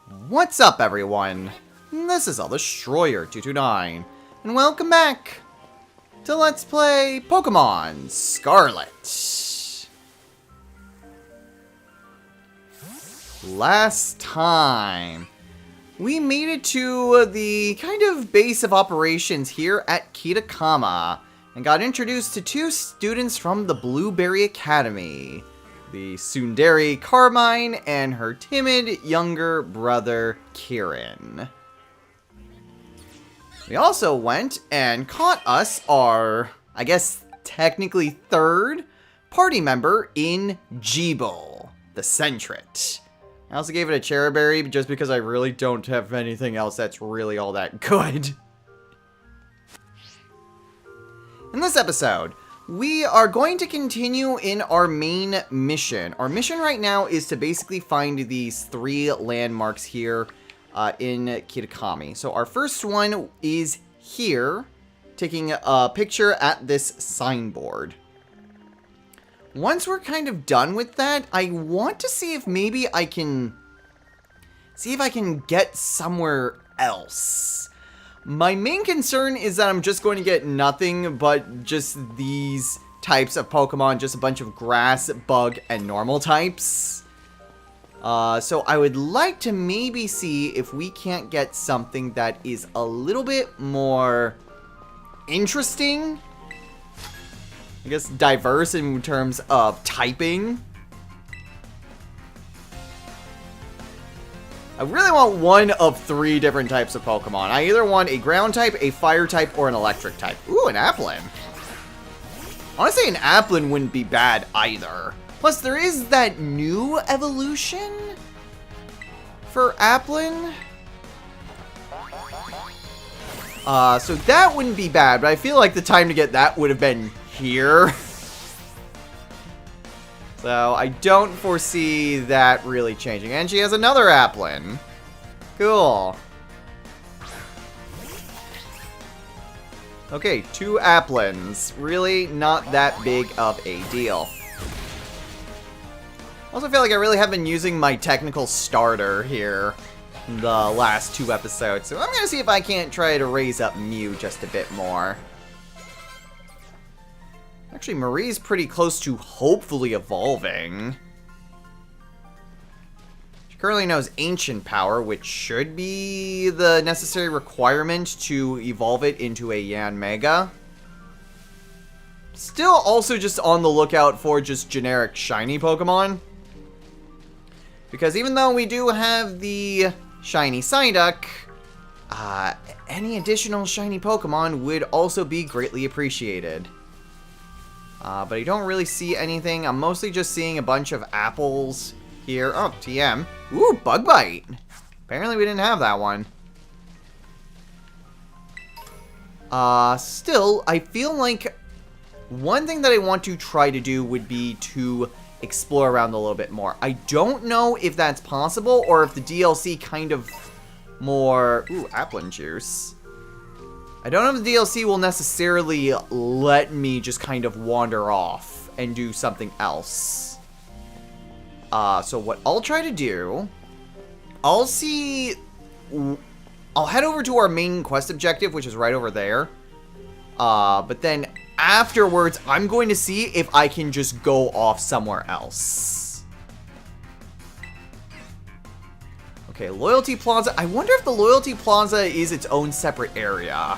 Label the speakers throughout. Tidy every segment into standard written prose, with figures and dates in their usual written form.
Speaker 1: What's up, everyone? This is Destroyer229, and welcome back to Let's Play Pokemon Scarlet. Last time, we made it to the kind of base of operations here at Kitakama, and got introduced to two students from the Blueberry Academy. The tsundere Carmine and her timid younger brother Kieran. We also went and caught us our, I guess, technically third party member in Jeeble, the Sentret. I also gave it a Cherryberry just because I really don't have anything else that's really all that good. In this episode, we are going to continue in our main mission. Our mission right now is to basically find these three landmarks here in Kitakami. So our first one is here, taking a picture at this signboard. Once we're kind of done with that, I want to see if maybe I can get somewhere else. My main concern is that I'm just going to get nothing but just these types of Pokemon, just a bunch of grass, bug, and normal types. So I would like to maybe see if we can't get something that is a little bit more interesting. I guess diverse in terms of typing. I really want one of three different types of Pokemon. I either want a ground type, a fire type, or an electric type. Ooh, an Applin. Honestly, an Applin wouldn't be bad either. Plus, there is that new evolution for Applin. So that wouldn't be bad, but I feel like the time to get that would have been here. So, I don't foresee that really changing. And she has another Applin. Cool. Okay, two Applins. Really not that big of a deal. Also feel like I really have been using my technical starter here in the last two episodes. So I'm going to see if I can't try to raise up Mew just a bit more. Actually, Marie's pretty close to hopefully evolving. She currently knows Ancient Power, which should be the necessary requirement to evolve it into a Yanmega. Still also just on the lookout for just generic shiny Pokemon. Because even though we do have the shiny Psyduck, any additional shiny Pokemon would also be greatly appreciated. But I don't really see anything. I'm mostly just seeing a bunch of apples here. Oh, TM. Ooh, Bug Bite. Apparently we didn't have that one. Still, I feel like one thing that I want to try to do would be to explore around a little bit more. I don't know if that's possible or if the DLC kind of more... Ooh, Applin Juice. I don't know if the DLC will necessarily let me just kind of wander off and do something else. So what I'll try to do, I'll head over to our main quest objective, which is right over there. But then afterwards, I'm going to see if I can just go off somewhere else. Okay, Loyalty Plaza. I wonder if the Loyalty Plaza is its own separate area.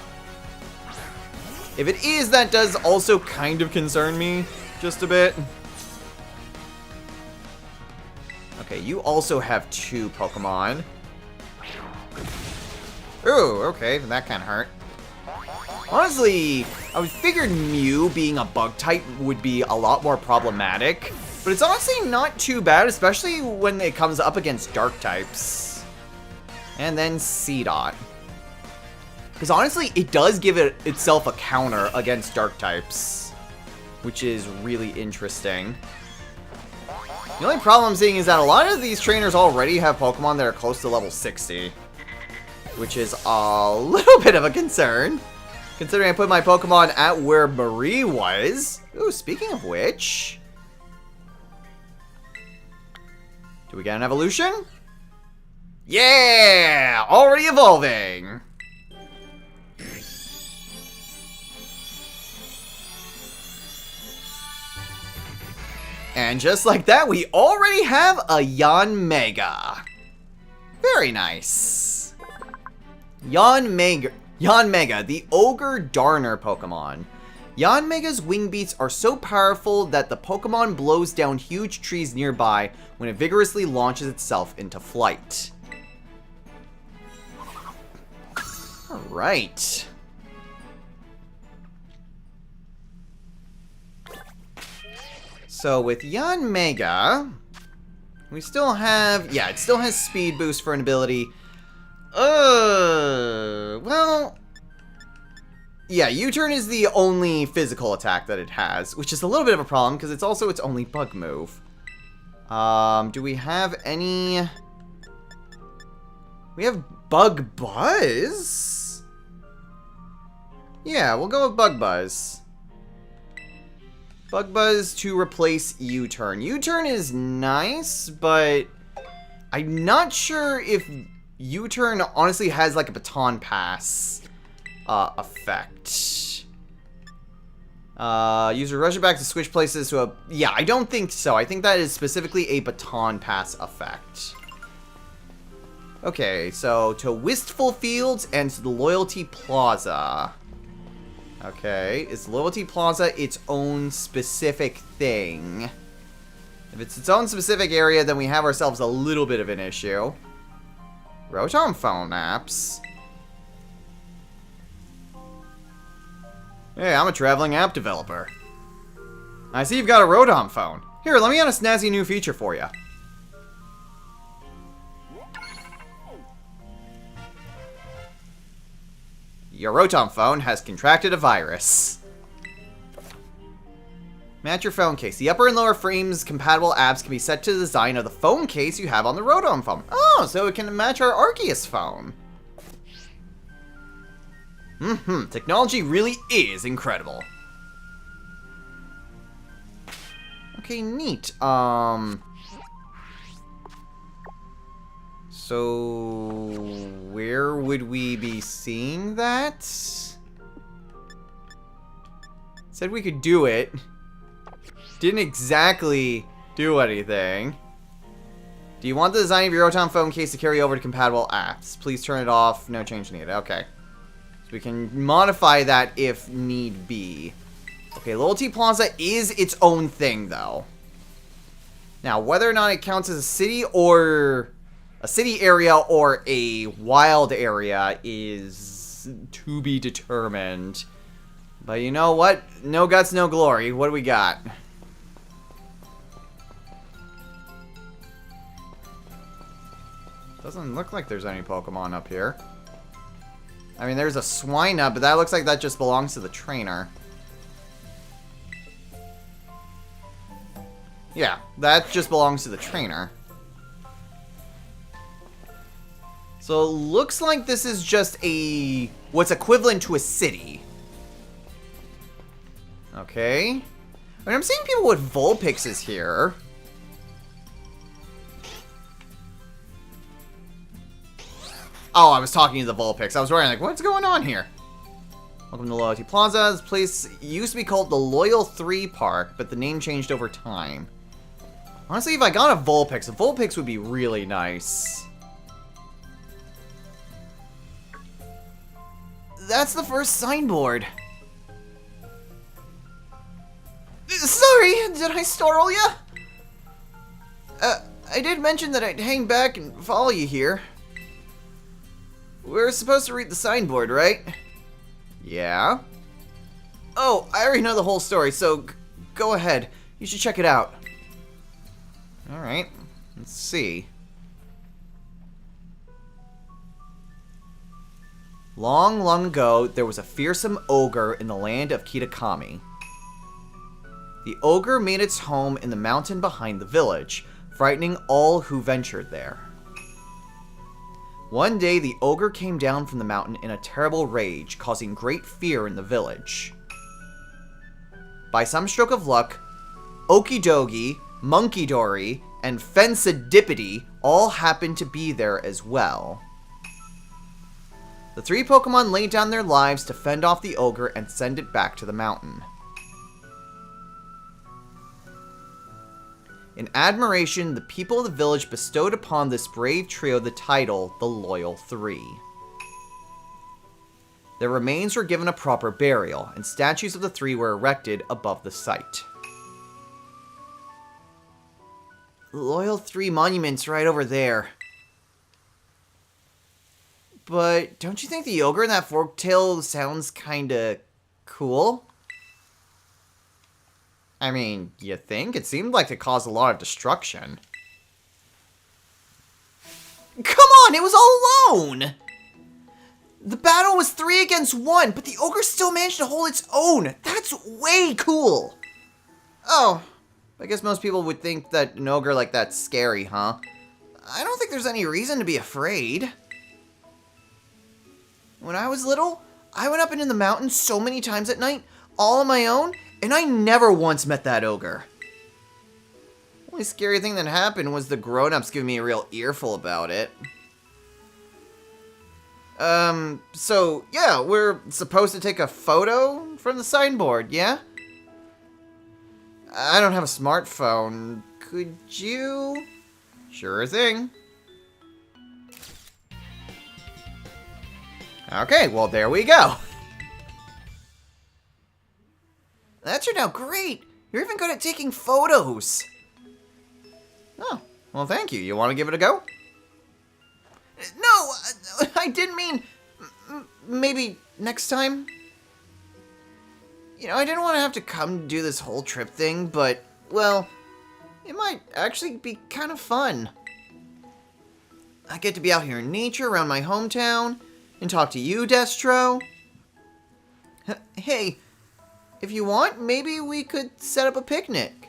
Speaker 1: If it is, that does also kind of concern me just a bit. Okay, you also have two Pokemon. Ooh, okay, that kind of hurt. Honestly, I figured Mew being a bug type would be a lot more problematic. But it's honestly not too bad, especially when it comes up against dark types. And then Seedot. Because honestly, it does give itself a counter against dark types. Which is really interesting. The only problem I'm seeing is that a lot of these trainers already have Pokemon that are close to level 60. Which is a little bit of a concern. Considering I put my Pokemon at where Marie was. Ooh, speaking of which... Do we get an evolution? Yeah! Already evolving! And just like that, we already have a Yanmega. Very nice. Yanmega, the Ogre Darner Pokemon. Yanmega's wing beats are so powerful that the Pokemon blows down huge trees nearby when it vigorously launches itself into flight. Alright. So with Yanmega, we still have, yeah, it still has speed boost for an ability. Well, yeah, U-turn is the only physical attack that it has, which is a little bit of a problem because it's also its only bug move. Do we have any? We have Bug Buzz? Yeah, we'll go with Bug Buzz. Bug Buzz to replace U-turn. U-turn is nice, but I'm not sure if U-turn honestly has like a baton pass effect. User rushes back to switch places to a... Yeah, I don't think so. I think that is specifically a baton pass effect. Okay, so to Wistful Fields and to the Loyalty Plaza. Okay, is Loyalty Plaza its own specific thing? If it's its own specific area, then we have ourselves a little bit of an issue. Rotom phone apps. Hey, I'm a traveling app developer. I see you've got a Rotom phone. Here, let me add a snazzy new feature for you. Your Rotom phone has contracted a virus. Match your phone case. The upper and lower frames compatible apps can be set to the design of the phone case you have on the Rotom phone. Oh, so it can match our Arceus phone. Technology really is incredible. Okay, neat. So where would we be seeing that? Said we could do it. Didn't exactly do anything. Do you want the design of your Rotom phone case to carry over to compatible apps? Please turn it off. No change needed. Okay. So we can modify that if need be. Okay, Loyalty Plaza is its own thing, though. Now, whether or not it counts as a city or... a city area or a wild area is to be determined. But you know what? No guts, no glory. What do we got? Doesn't look like there's any Pokemon up here. I mean, there's a Swinub, but that looks like that just belongs to the trainer. Yeah, that just belongs to the trainer. So it looks like this is just a... what's equivalent to a city. Okay. I mean, I'm seeing people with Vulpixes here. Oh, I was talking to the Vulpix. I was wondering, like, what's going on here? Welcome to Loyalty Plaza. This place used to be called the Loyal 3 Park, but the name changed over time. Honestly, if I got a Vulpix would be really nice. That's the first signboard. Sorry, did I startle you? I did mention that I'd hang back and follow you here. We're supposed to read the signboard, right? Yeah. Oh, I already know the whole story, so go ahead. You should check it out. Alright, let's see. Long, long ago, there was a fearsome ogre in the land of Kitakami. The ogre made its home in the mountain behind the village, frightening all who ventured there. One day, the ogre came down from the mountain in a terrible rage, causing great fear in the village. By some stroke of luck, Okidogi, Monkey Dory, and Fencidipity all happened to be there as well. The 3 Pokemon laid down their lives to fend off the ogre and send it back to the mountain. In admiration, the people of the village bestowed upon this brave trio the title, the Loyal Three. Their remains were given a proper burial, and statues of the 3 were erected above the site. The Loyal 3 monument's right over there. But don't you think the ogre in that folktale sounds kinda cool? I mean, you think? It seemed like it caused a lot of destruction. Come on, it was all alone! The battle was 3 against 1, but the ogre still managed to hold its own. That's way cool! Oh, I guess most people would think that an ogre like that's scary, huh? I don't think there's any reason to be afraid. When I was little, I went up into the mountains so many times at night, all on my own, and I never once met that ogre. The only scary thing that happened was the grown-ups giving me a real earful about it. So, yeah, we're supposed to take a photo from the signboard, yeah? I don't have a smartphone. Could you? Sure thing. Okay, well, there we go. That turned out great. You're even good at taking photos. Oh, well, thank you. You want to give it a go? No, I didn't mean... maybe next time. You know, I didn't want to have to come do this whole trip thing, but, well, it might actually be kind of fun. I get to be out here in nature around my hometown and talk to you, Destro. Hey, if you want, maybe we could set up a picnic.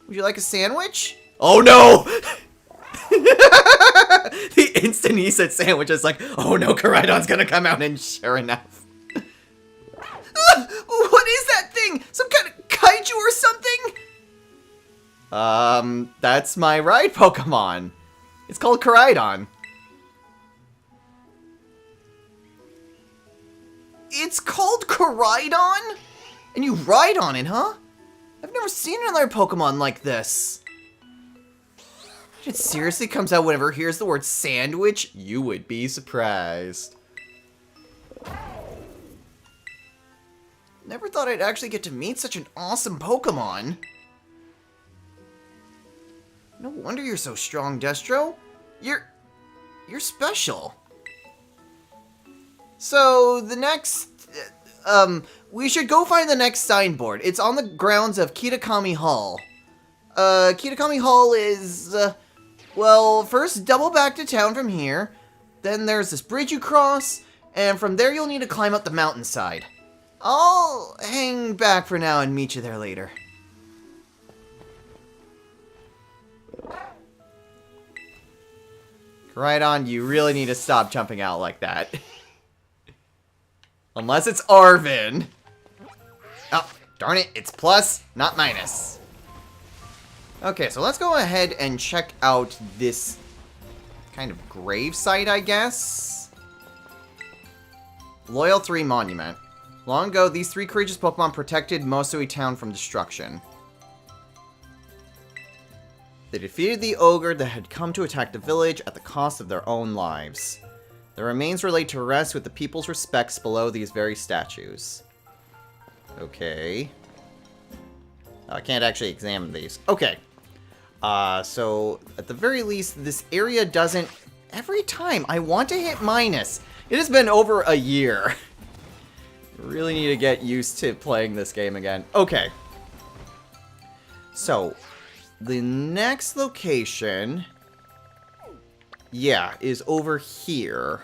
Speaker 1: Would you like a sandwich? Oh no! The instant he said sandwich, it's like, oh no, Koraidon's gonna come out, and sure enough. What is that thing? Some kind of kaiju or something? That's my ride Pokemon. It's called Koraidon. It's called Koraidon? And you ride on it, huh? I've never seen another Pokemon like this. If it seriously comes out whenever it hears the word sandwich, you would be surprised. Never thought I'd actually get to meet such an awesome Pokemon. No wonder you're so strong, Destro. You're special. So, the next... we should go find the next signboard. It's on the grounds of Kitakami Hall. Kitakami Hall is... well, first double back to town from here. Then there's this bridge you cross. And from there you'll need to climb up the mountainside. I'll hang back for now and meet you there later. Koraidon, you really need to stop jumping out like that. Unless it's Arvin. Oh, darn it, it's plus, not minus. Okay, so let's go ahead and check out this kind of grave site, I guess. Loyal 3 Monument. Long ago, these 3 courageous Pokemon protected Mosui Town from destruction. They defeated the ogre that had come to attack the village at the cost of their own lives. Their remains were laid to rest with the people's respects below these very statues. Okay. Oh, I can't actually examine these. Okay. So, at the very least, this area doesn't... Every time I want to hit minus. It has been over a year. Really need to get used to playing this game again. Okay. So, the next location... yeah, is over here.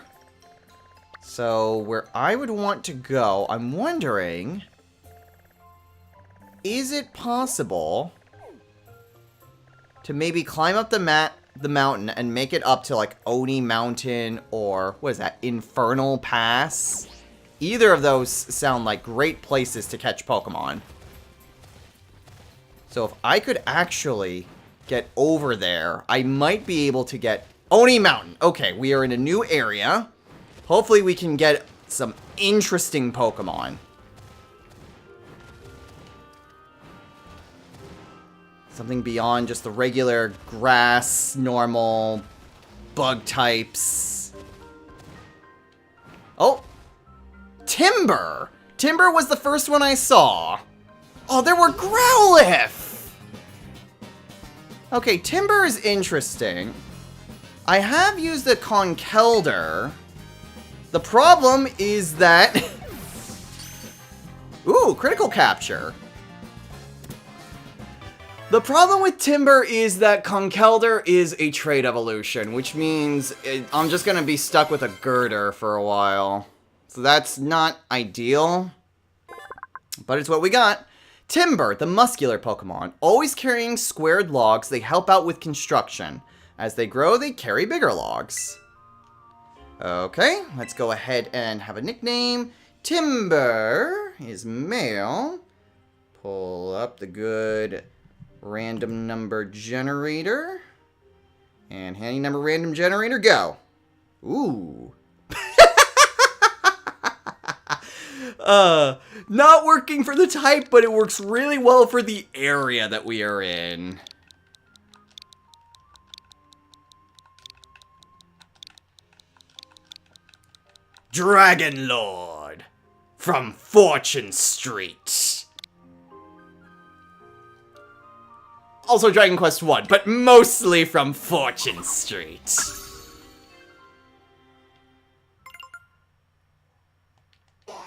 Speaker 1: So, where I would want to go, I'm wondering... is it possible to maybe climb up the mountain and make it up to, like, Oni Mountain or, what is that, Infernal Pass? Either of those sound like great places to catch Pokemon. So if I could actually get over there, I might be able to get Oni Mountain. Okay, we are in a new area. Hopefully we can get some interesting Pokemon. Something beyond just the regular grass, normal, bug types. Oh! Timber! Timber was the first one I saw. Oh, there were Growlithe! Okay, Timber is interesting. I have used the Conkeldurr. The problem is that... Ooh, critical capture. The problem with Timber is that Conkeldurr is a trait evolution, which means I'm just gonna be stuck with a girder for a while. So that's not ideal, but it's what we got. Timber, the muscular Pokemon. Always carrying squared logs, they help out with construction. As they grow, they carry bigger logs. Okay, let's go ahead and have a nickname. Timber is male. Pull up the good random number generator. And handy number random generator, go. Ooh. Not working for the type, but it works really well for the area that we are in. Dragon Lord from Fortune Street. Also Dragon Quest 1, but mostly from Fortune Street.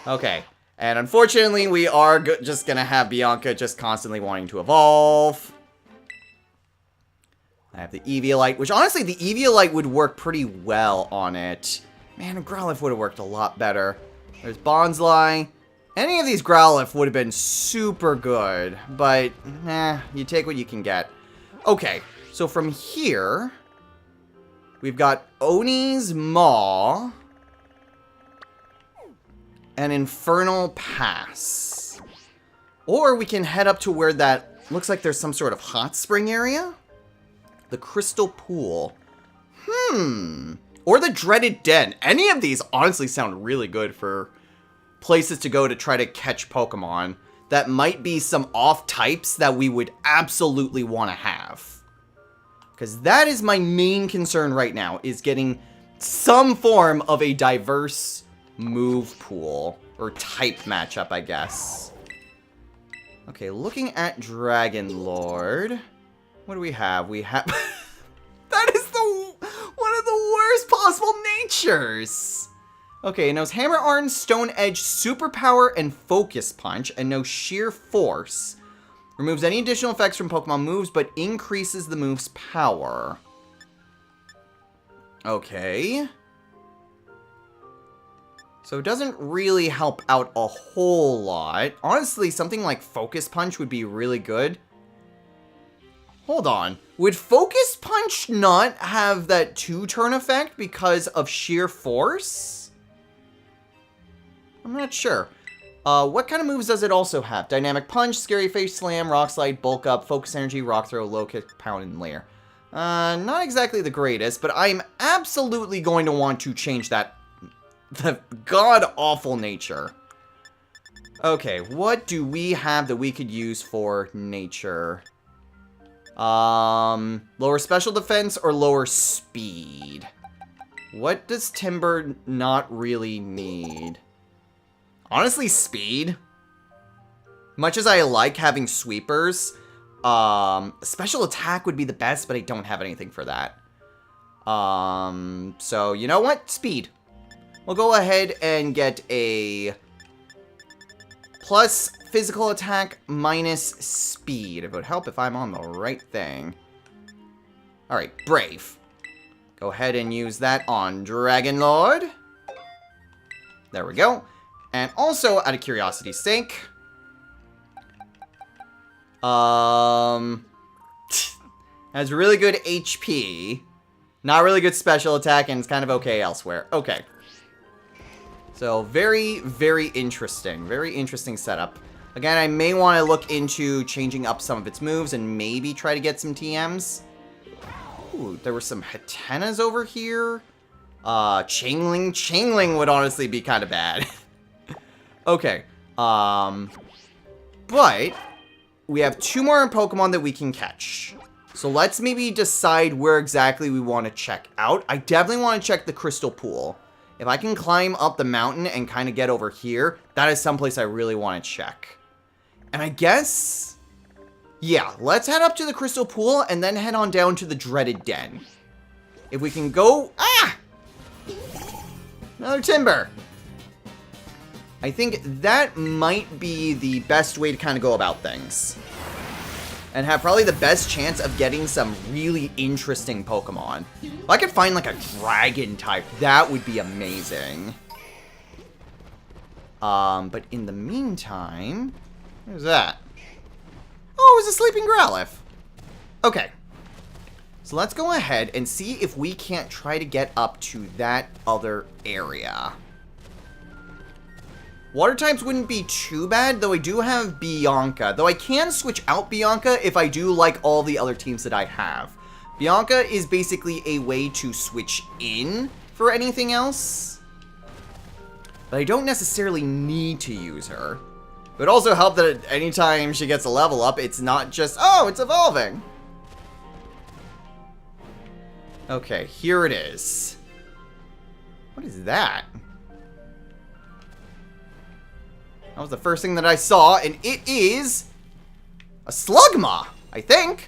Speaker 1: Okay, and unfortunately we are just gonna have Bianca just constantly wanting to evolve. I have the Eviolite, which honestly the Eviolite would work pretty well on it. Man, a Growlithe would have worked a lot better. There's Bonsly. Any of these Growlithe would have been super good, but, you take what you can get. Okay, so from here, we've got Oni's Maw and Infernal Pass. Or we can head up to where that looks like there's some sort of hot spring area. The Crystal Pool. Or the Dreaded Den. Any of these honestly sound really good for places to go to try to catch Pokemon that might be some off types that we would absolutely want to have. Because that is my main concern right now, is getting some form of a diverse move pool, or type matchup, I guess. Okay, looking at Dragon Lord, what do we have? We have... That is one of the worst possible natures! Okay, it knows Hammer Arm, Stone Edge, Superpower, and Focus Punch, and no Sheer Force. Removes any additional effects from Pokemon moves, but increases the move's power. Okay. So it doesn't really help out a whole lot. Honestly, something like Focus Punch would be really good. Hold on. Would Focus Punch not have that 2-turn effect because of Sheer Force? I'm not sure. What kind of moves does it also have? Dynamic Punch, Scary Face Slam, Rock Slide, Bulk Up, Focus Energy, Rock Throw, Low Kick, Pound, and Lair. Not exactly the greatest, but I'm absolutely going to want to change that. The god-awful nature. Okay, what do we have that we could use for nature? Lower special defense or lower speed? What does Timber not really need? Honestly, speed. Much as I like having sweepers, special attack would be the best, but I don't have anything for that. So you know what? Speed. We'll go ahead and get a plus physical attack minus speed. It would help if I'm on the right thing. Alright, Brave. Go ahead and use that on Dragon Lord. There we go. And also, out of curiosity's sake, has really good HP, not really good special attack, and it's kind of okay elsewhere. Okay. So, very, very interesting setup. Again, I may want to look into changing up some of its moves and maybe try to get some TMs. Ooh, there were some Hatenas over here. Changling. Changling would honestly be kind of bad. Okay. But we have 2 more Pokemon that we can catch. So let's maybe decide where exactly we want to check out. I definitely want to check the Crystal Pool. If I can climb up the mountain and kind of get over here, that is someplace I really want to check. And I guess, yeah, let's head up to the Crystal Pool and then head on down to the Dreaded Den. If we can go, another Timber. I think that might be the best way to kind of go about things. And have probably the best chance of getting some really interesting Pokemon. If I could find like a dragon type, that would be amazing. But in the meantime, who's that? Oh, it was a sleeping Growlithe. Okay. So let's go ahead and see if we can't try to get up to that other area. Water types wouldn't be too bad, though I do have Bianca. Though I can switch out Bianca if I do like all the other teams that I have. Bianca is basically a way to switch in for anything else. But I don't necessarily need to use her. It would also help that anytime she gets a level up, it's not just, oh, it's evolving. Okay, here it is. What is that? That was the first thing that I saw, and it is a Slugma, I think.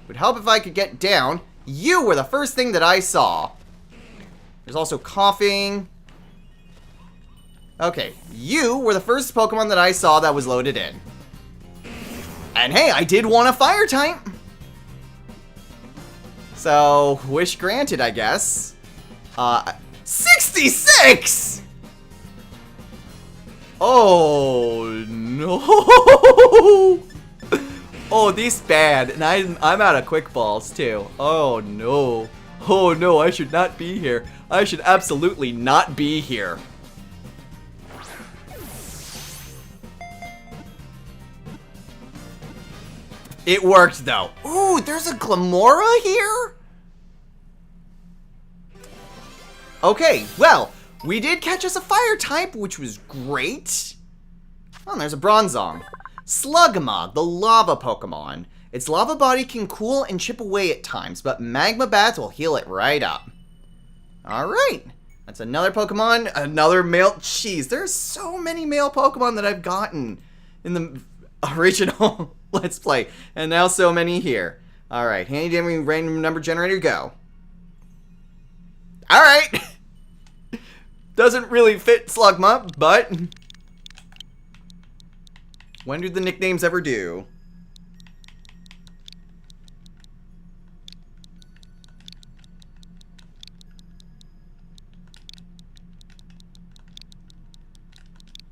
Speaker 1: It would help if I could get down. You were the first thing that I saw. There's also coughing. Okay, you were the first Pokemon that I saw that was loaded in. And hey, I did want a fire type. So, wish granted, I guess. 66! Oh, no. Oh, this bad. And I'm out of quick balls, too. Oh, no. Oh, no, I should not be here. I should absolutely not be here. It worked, though. Ooh, there's a Glamora here? Okay, well, we did catch us a fire type, which was great. Oh, and there's a Bronzong. Slugma, the lava Pokemon. Its lava body can cool and chip away at times, but magma baths will heal it right up. Alright, that's another Pokemon, another male. Jeez, there's so many male Pokemon that I've gotten in the original Let's Play, and now so many here. Alright, handy dandy random number generator, go. Alright! Doesn't really fit Slugma, but when do the nicknames ever do?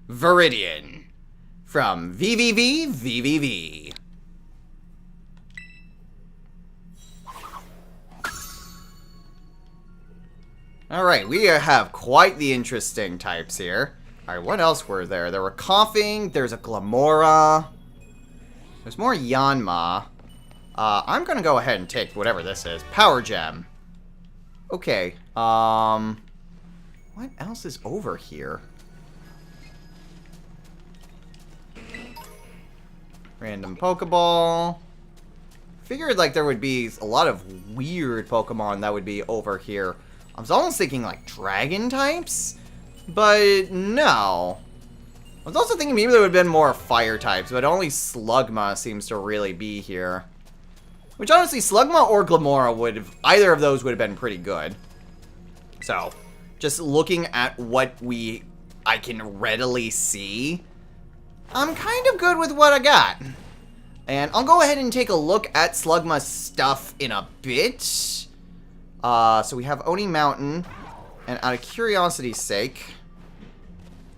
Speaker 1: Viridian from VVV. Alright, we have quite the interesting types here. Alright, what else were there? There were coughing, there's a Glamora. There's more Yanma. I'm gonna go ahead and take whatever this is. Power Gem. Okay, what else is over here? Random Pokeball. Figured like there would be a lot of weird Pokemon that would be over here. I was almost thinking like dragon types, but no. I was also thinking maybe there would have been more fire types, but only Slugma seems to really be here. Which honestly, Slugma or Glamora would have, either of those would have been pretty good. So, just looking at what I can readily see, I'm kind of good with what I got. And I'll go ahead and take a look at Slugma's stuff in a bit. So we have Oni Mountain, and out of curiosity's sake,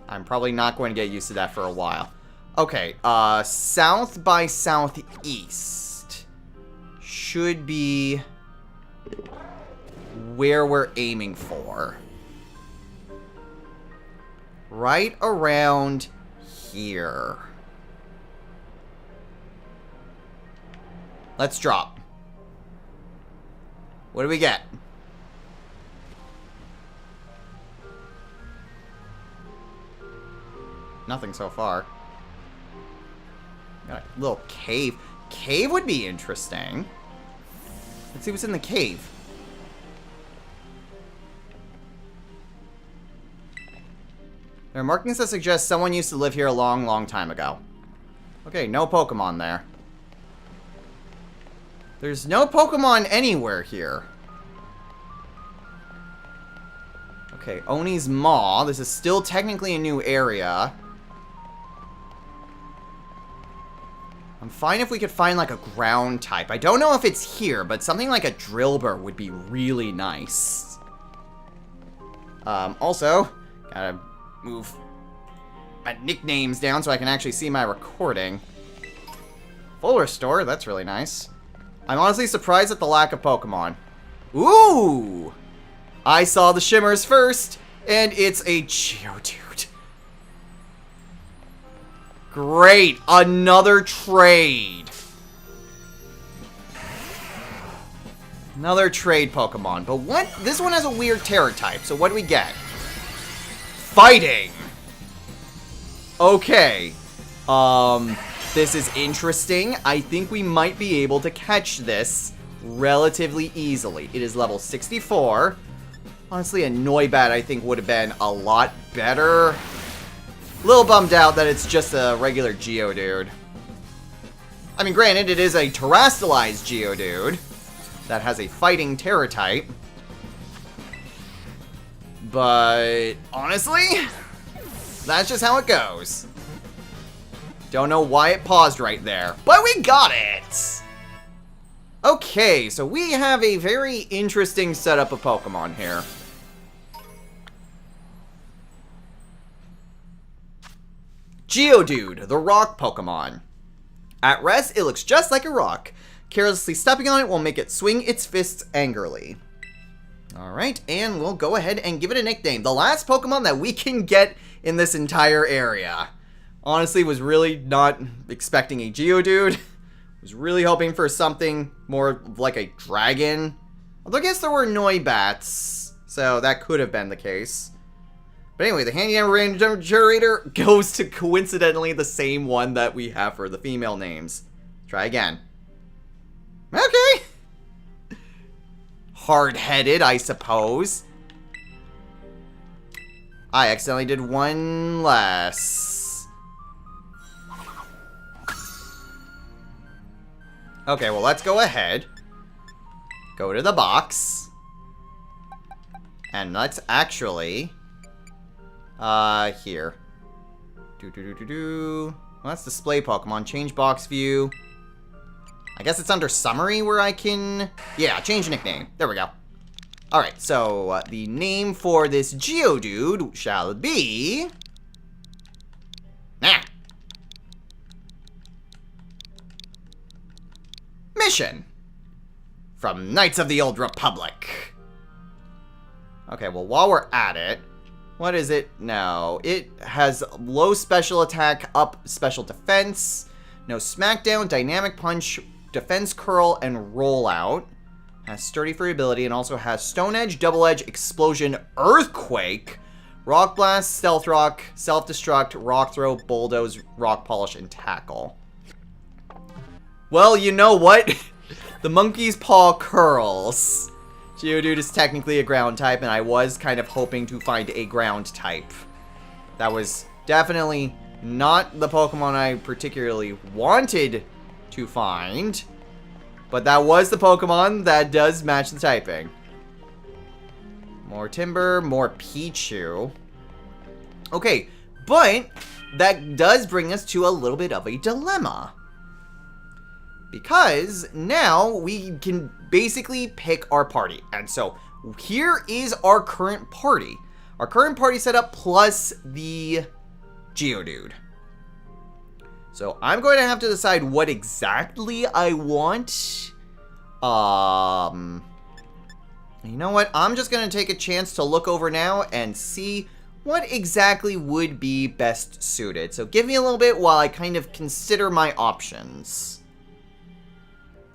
Speaker 1: I'm probably not going to get used to that for a while. Okay, south by southeast should be where we're aiming for. Right around here. Let's drop. What do we get? Nothing so far. Got a little cave. Cave would be interesting. Let's see what's in the cave. There are markings that suggest someone used to live here a long, long time ago. Okay, no Pokemon there. There's no Pokemon anywhere here. Okay, Oni's Maw. This is still technically a new area. I'm fine if we could find, like, a ground type. I don't know if it's here, but something like a Drillbur would be really nice. Also, gotta move my nicknames down so I can actually see my recording. Full restore, that's really nice. I'm honestly surprised at the lack of Pokemon. Ooh! I saw the Shimmers first, and it's a Geodude. Great! Another trade! Another trade Pokemon. But what? This one has a weird Terror type, so what do we get? Fighting! Okay. This is interesting. I think we might be able to catch this relatively easily. It is level 64. Honestly, a Noibat I think would have been a lot better. A little bummed out that it's just a regular Geodude. I mean, granted, it is a terrestrialized Geodude that has a fighting Terror type. But honestly, that's just how it goes. Don't know why it paused right there, but we got it! Okay, so we have a very interesting setup of Pokemon here. Geodude, the rock Pokemon. At rest, it looks just like a rock. Carelessly stepping on it will make it swing its fists angrily. Alright, and we'll go ahead and give it a nickname. The last Pokemon that we can get in this entire area. Honestly, was really not expecting a Geodude. Was really hoping for something more like a dragon. Although I guess there were Noibats, so that could have been the case. But anyway, the Handyman random generator goes to coincidentally the same one that we have for the female names. Try again. Okay. Hard-headed, I suppose. I accidentally did one less. Okay, well, let's go ahead. Go to the box. And let's actually... here. Well, that's display Pokemon. Change box view. I guess it's under summary where I can... Yeah, change nickname. There we go. Alright, so the name for this Geodude shall be... Nah. Mission. From Knights of the Old Republic. Okay, well, while we're at it... What is it? No. It has low special attack, up special defense. No smackdown, dynamic punch, defense curl, and rollout. Has sturdy for ability and also has stone edge, double edge, explosion, earthquake, rock blast, stealth rock, self-destruct, rock throw, bulldoze, rock polish, and tackle. Well, you know what? The monkey's paw curls. Geodude is technically a ground type, and I was kind of hoping to find a ground type. That was definitely not the Pokemon I particularly wanted to find, but that was the Pokemon that does match the typing. More Timber, more Pichu. Okay, but that does bring us to a little bit of a dilemma. Because now we can basically pick our party. And so here is our current party. Our current party setup plus the Geodude. So I'm going to have to decide what exactly I want. You know what? I'm just going to take a chance to look over now and see what exactly would be best suited. So give me a little bit while I kind of consider my options.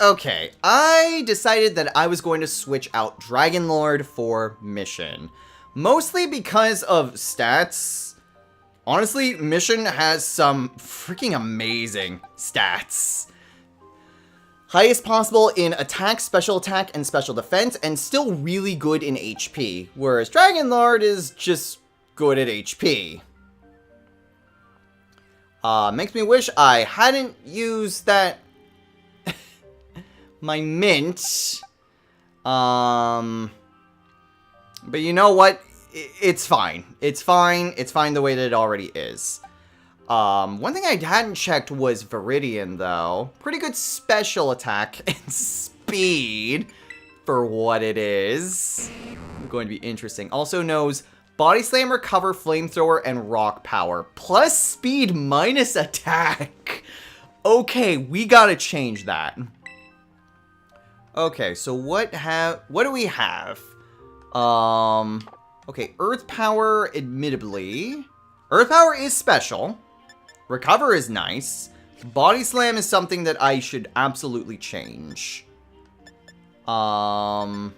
Speaker 1: Okay, I decided that I was going to switch out Dragon Lord for Mission. Mostly because of stats. Honestly, Mission has some freaking amazing stats. Highest possible in attack, special attack, and special defense, and still really good in HP. Whereas Dragon Lord is just good at HP. Makes me wish I hadn't used that... my mint. But you know what? It's fine. It's fine. It's fine the way that it already is. One thing I hadn't checked was Viridian, though. Pretty good special attack and speed for what it is. Going to be interesting. Also knows Body Slam, Recover, Flamethrower, and Rock Power. Plus speed minus attack. Okay, we gotta change that. Okay, so what do we have? Okay, Earth Power, admittedly. Earth Power is special. Recover is nice. Body Slam is something that I should absolutely change. Clear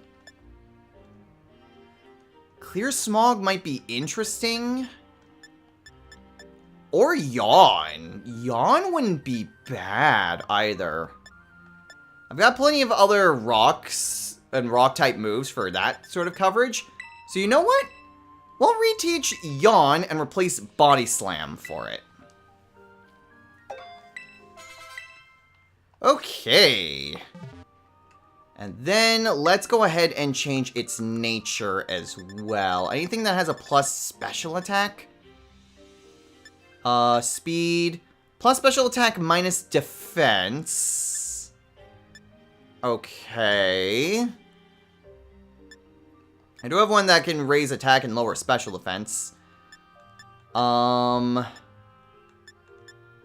Speaker 1: Smog might be interesting. Or Yawn. Yawn wouldn't be bad either. I've got plenty of other rocks and rock-type moves for that sort of coverage. So you know what? We'll reteach Yawn and replace Body Slam for it. Okay. And then let's go ahead and change its nature as well. Anything that has a plus special attack? Speed. Plus special attack minus defense. Okay. I do have one that can raise attack and lower special defense. And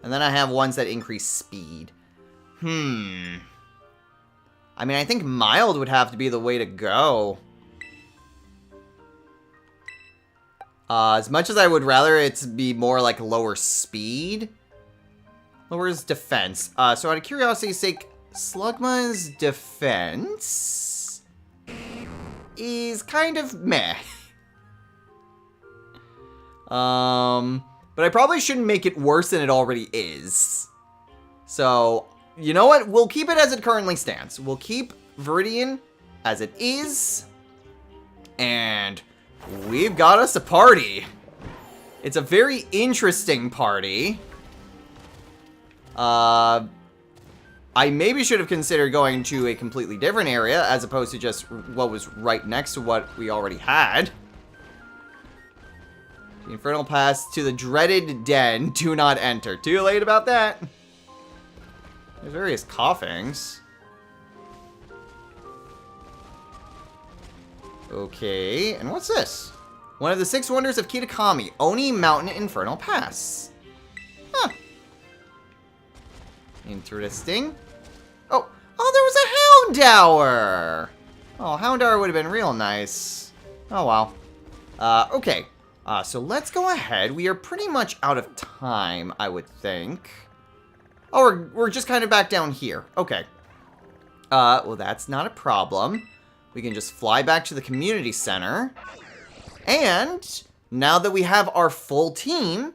Speaker 1: then I have ones that increase speed. I mean, I think mild would have to be the way to go. As much as I would rather it be more like lower speed, lowers defense. So out of curiosity's sake, Slugma's defense is kind of meh. But I probably shouldn't make it worse than it already is. So, you know what? We'll keep it as it currently stands. We'll keep Viridian as it is. And we've got us a party. It's a very interesting party. I maybe should have considered going to a completely different area as opposed to just what was right next to what we already had. The Infernal Pass to the dreaded den. Do not enter. Too late about that. There's various coughings. Okay, and what's this? One of the 6 wonders of Kitakami, Oni Mountain Infernal Pass. Huh. Interesting. Oh, there was a Houndour! Oh, Houndour would have been real nice. Oh, wow. Okay. So let's go ahead. We are pretty much out of time, I would think. Oh, we're just kind of back down here. Okay. Well, that's not a problem. We can just fly back to the community center. And now that we have our full team...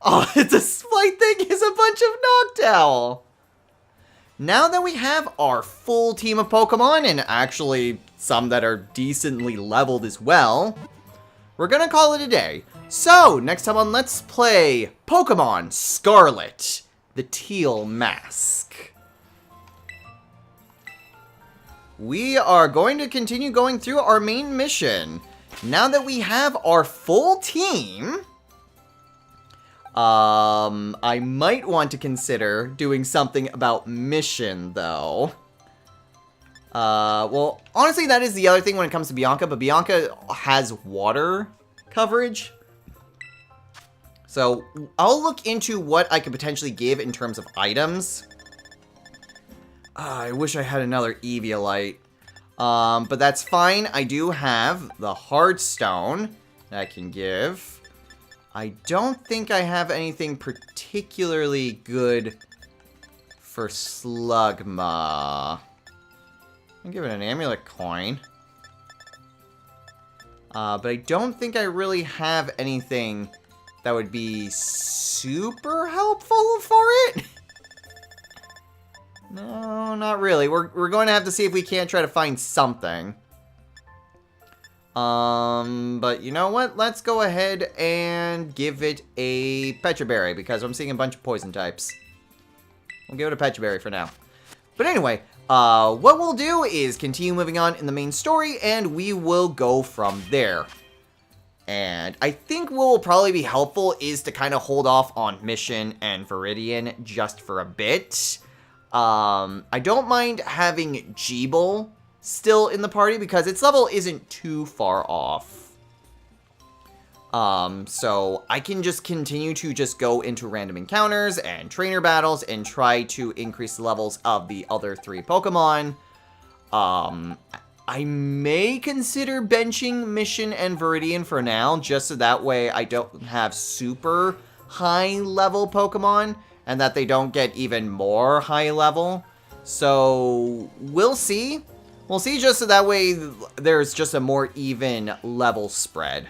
Speaker 1: Oh, the display thing is a bunch of Noctowl. Now that we have our full team of Pokemon, and actually some that are decently leveled as well, we're gonna call it a day. So, next time on Let's Play Pokemon Scarlet, the Teal Mask. We are going to continue going through our main mission. Now that we have our full team, I might want to consider doing something about mission, though. Well, honestly, that is the other thing when it comes to Bianca, but Bianca has water coverage. So, I'll look into what I could potentially give in terms of items. I wish I had another Eviolite. But that's fine. I do have the Heartstone that I can give. I don't think I have anything particularly good for Slugma. I'll give it an amulet coin. But I don't think I really have anything that would be super helpful for it. No, not really. We're going to have to see if we can't try to find something. But you know what? Let's go ahead and give it a Petra Berry, because I'm seeing a bunch of poison types. We'll give it a Petra Berry for now. But anyway, what we'll do is continue moving on in the main story, and we will go from there. And I think what will probably be helpful is to kind of hold off on Mission and Viridian just for a bit. I don't mind having Jeeble still in the party because its level isn't too far off. So I can just continue to just go into random encounters and trainer battles and try to increase the levels of the other 3 Pokemon. I may consider benching Mission and Viridian for now, just so that way I don't have super high level Pokemon and that they don't get even more high level. So we'll see. We'll see, just so that way there's just a more even level spread.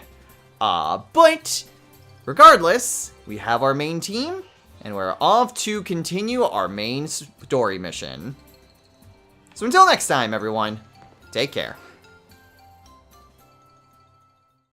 Speaker 1: But regardless, we have our main team, and we're off to continue our main story mission. So until next time, everyone, take care.